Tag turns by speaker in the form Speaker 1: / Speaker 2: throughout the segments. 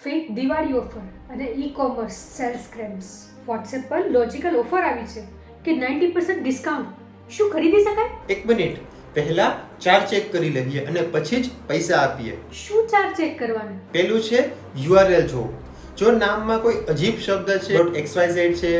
Speaker 1: Fake Diwali offer અને e-commerce cells scams. WhatsApp પર logical offer આવી છે કે 90% ડિસ્કાઉન્ટ. શું ખરીદી શકાય?
Speaker 2: એક મિનિટ, પહેલા ચાર ચેક કરી લઈએ અને પછી જ પૈસા આપીએ.
Speaker 1: શું ચાર ચેક કરવાના?
Speaker 2: પેલું છે યુઆરએલ જોવું. જો નામમાં કોઈ અજીબ શબ્દ છે, .xyz છે,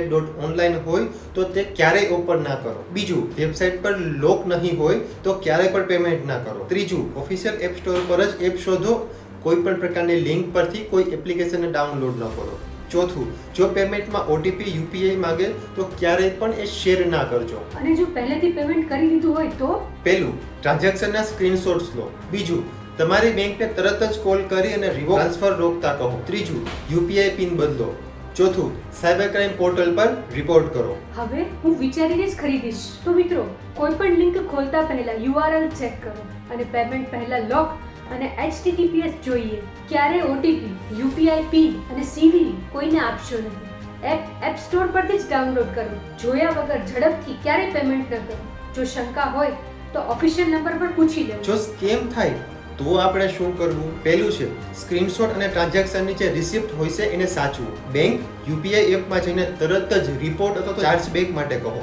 Speaker 2: .online હોય તો તે ક્યારેય ઓપન ના કરો. બીજું, વેબસાઇટ પર લોક નહીં હોય તો ક્યારેય પણ પેમેન્ટ ના કરો. ત્રીજું, ઓફિશિયલ એપ સ્ટોર પર જ એપ શોધો, કોઈ પણ પ્રકારની લિંક પરથી કોઈ એપ્લિકેશનને ડાઉનલોડ ન કરો. ચોથું, જો પેમેન્ટમાં ઓટીપી યુપીઆઈ માંગે તો ક્યારેય પણ એ શેર ના કરજો.
Speaker 1: અને જો પહેલેથી પેમેન્ટ કરી દીધું હોય તો?
Speaker 2: પહેલું, ટ્રાન્ઝેક્શનના સ્ક્રીનશોટ્સ લો. બીજું, તમારી બેંકને તરત જ કોલ કરી અને રિવોક ટ્રાન્સફર રોકતા કહો. ત્રીજું, યુપીઆઈ પિન બદલો. ચોથું, સાયબર ક્રાઇમ પોર્ટલ પર રિપોર્ટ કરો.
Speaker 1: હવે હું વિચારીને જ ખરીદીશ. તો મિત્રો, કોઈ પણ લિંક ખોલતા પહેલા યુઆરએલ ચેક કરો અને પેમેન્ટ પહેલા લોક અને HTTPS જોઈએ. ક્યારે ઓટીપી, યુપીઆઈ પિન અને સીવીવી કોઈને આપશો નહીં. એપ સ્ટોર પરથી જ ડાઉનલોડ કરો. જોયા વગર ઝડપથી ક્યારેય પેમેન્ટ ન કરો. જો શંકા હોય તો ઓફિશિયલ નંબર પર પૂછી લેવું.
Speaker 2: જો સ્કેમ થાય તો આપણે શું કરવું? પહેલું છે, સ્ક્રીનશોટ અને ટ્રાન્ઝેક્શનની જે રિસિપ્ટ હોય છે એને સાચવું. બેંક યુપીઆઈ એપમાં જઈને તરત જ રિપોર્ટ અથવા તો ચાર્જ બેક માટે કહો.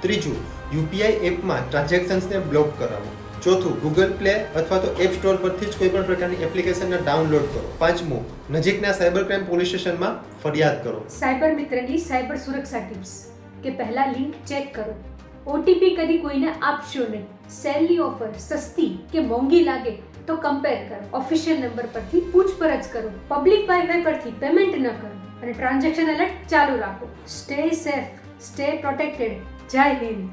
Speaker 2: ત્રીજું, યુપીઆઈ એપમાં ટ્રાન્ઝેક્શન્સને બ્લોક કરાવો. ચોથું, ગૂગલ પ્લે અથવા તો એપ સ્ટોર પરથી જ કોઈ પણ પ્રકારની એપ્લિકેશનને ડાઉનલોડ કરો. પાંચમું, નજીકના સાયબર ક્રાઇમ પોલીસ સ્ટેશનમાં ફરિયાદ કરો.
Speaker 1: સાયબર મિત્રની સાયબર સુરક્ષા ટિપ્સ કે પહેલા લિંક ચેક કરો. ઓટીપી કદી કોઈને આપશો નહીં. સેલની ઓફર સસ્તી કે મોંઘી લાગે તો કમ્પેર કરો. ઓફિશિયલ નંબર પરથી પૂછપરછ કરો. પબ્લિક વાઈફાઈ પરથી પેમેન્ટ ન કરો અને ટ્રાન્ઝેક્શન એલર્ટ ચાલુ રાખો. Stay safe, stay protected. જય હિન્દ.